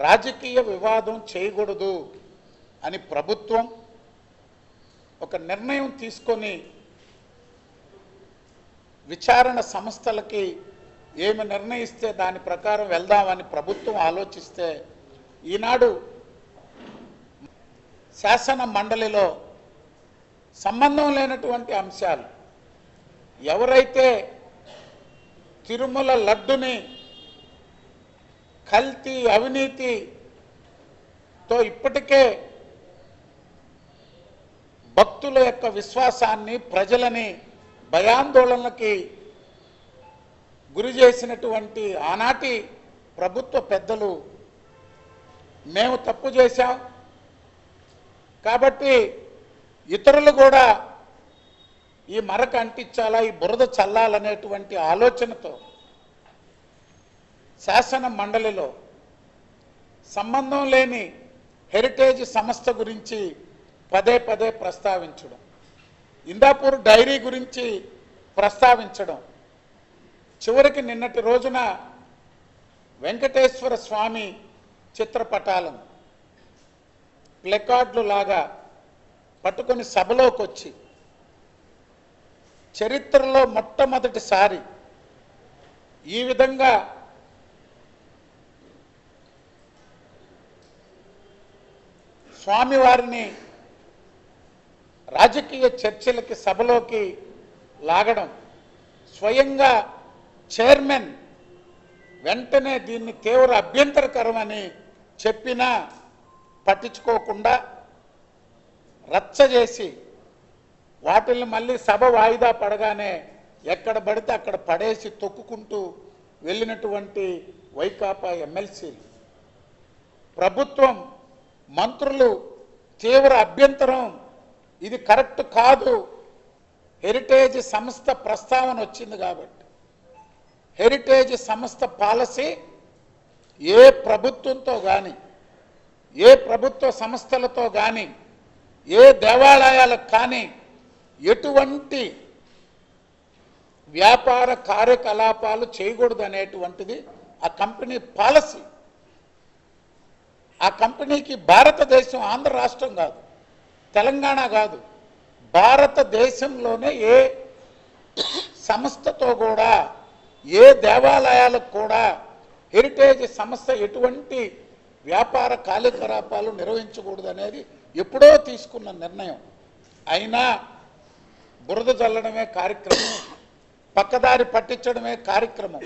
రాజకీయ వివాదం చేయకూడదు అని ప్రభుత్వం ఒక నిర్ణయం తీసుకొని విచారణ సంస్థలకి ఏమి నిర్ణయిస్తే దాని ప్రకారం వెళ్దామని ప్రభుత్వం ఆలోచిస్తే ఈనాడు శాసన మండలిలో సంబంధం లేనటువంటి అంశాలు ఎవరైతే తిరుమల లడ్డుని కల్తీ అవినీతితో ఇప్పటికే భక్తుల యొక్క విశ్వాసాన్ని ప్రజలని భయాందోళనలకి గురి చేసినటువంటి ఆనాటి ప్రభుత్వ పెద్దలు మేము తప్పు చేశాం కాబట్టి ఇతరులు కూడా ఈ మరక అంటించాలా ఈ బురద చల్లాలనేటువంటి ఆలోచనతో శాసన మండలిలో సంబంధం లేని హెరిటేజ్ సంస్థ గురించి పదే పదే ప్రస్తావించడం, ఇందాపూర్ డైరీ గురించి ప్రస్తావించడం, చివరికి నిన్నటి రోజున వెంకటేశ్వర స్వామి చిత్రపటాలను ప్లెకార్డులు లాగా పట్టుకొని సభలోకి వచ్చి చరిత్రలో మొట్టమొదటిసారి ఈ విధంగా స్వామివారిని రాజకీయ చర్చలకి సభలోకి లాగడం, స్వయంగా చైర్మన్ వెంటనే దీన్ని తీవ్ర అభ్యంతరకరమని చెప్పినా పట్టించుకోకుండా రచ్చ చేసి వాటిని మళ్ళీ సభ వాయిదా పడగానే ఎక్కడ పడితే అక్కడ పడేసి తొక్కుకుంటూ వెళ్ళినటువంటి వైకాపా ఎమ్మెల్సీలు, ప్రభుత్వం మంత్రులు తీవ్ర అభ్యంతరం, ఇది కరెక్ట్ కాదు, హెరిటేజ్ సంస్థ ప్రస్తావన వచ్చింది కాబట్టి హెరిటేజ్ సంస్థ పాలసీ ఏ ప్రభుత్వంతో కానీ ఏ ప్రభుత్వ సంస్థలతో కానీ ఏ దేవాలయాలకు కానీ ఎటువంటి వ్యాపార కార్యకలాపాలు చేయకూడదు అనేటువంటిది ఆ కంపెనీ పాలసీ. ఆ కంపెనీకి భారతదేశం, ఆంధ్ర రాష్ట్రం కాదు, తెలంగాణ కాదు, భారతదేశంలోనే ఏ సంస్థతో కూడా ఏ దేవాలయాలకు కూడా హెరిటేజ్ సంస్థ ఎటువంటి వ్యాపార కార్యకలాపాలు నిర్వహించకూడదు అనేది ఎప్పుడో తీసుకున్న నిర్ణయం. అయినా బురద జల్లడమే కార్యక్రమం, పక్కదారి పట్టించడమే కార్యక్రమం.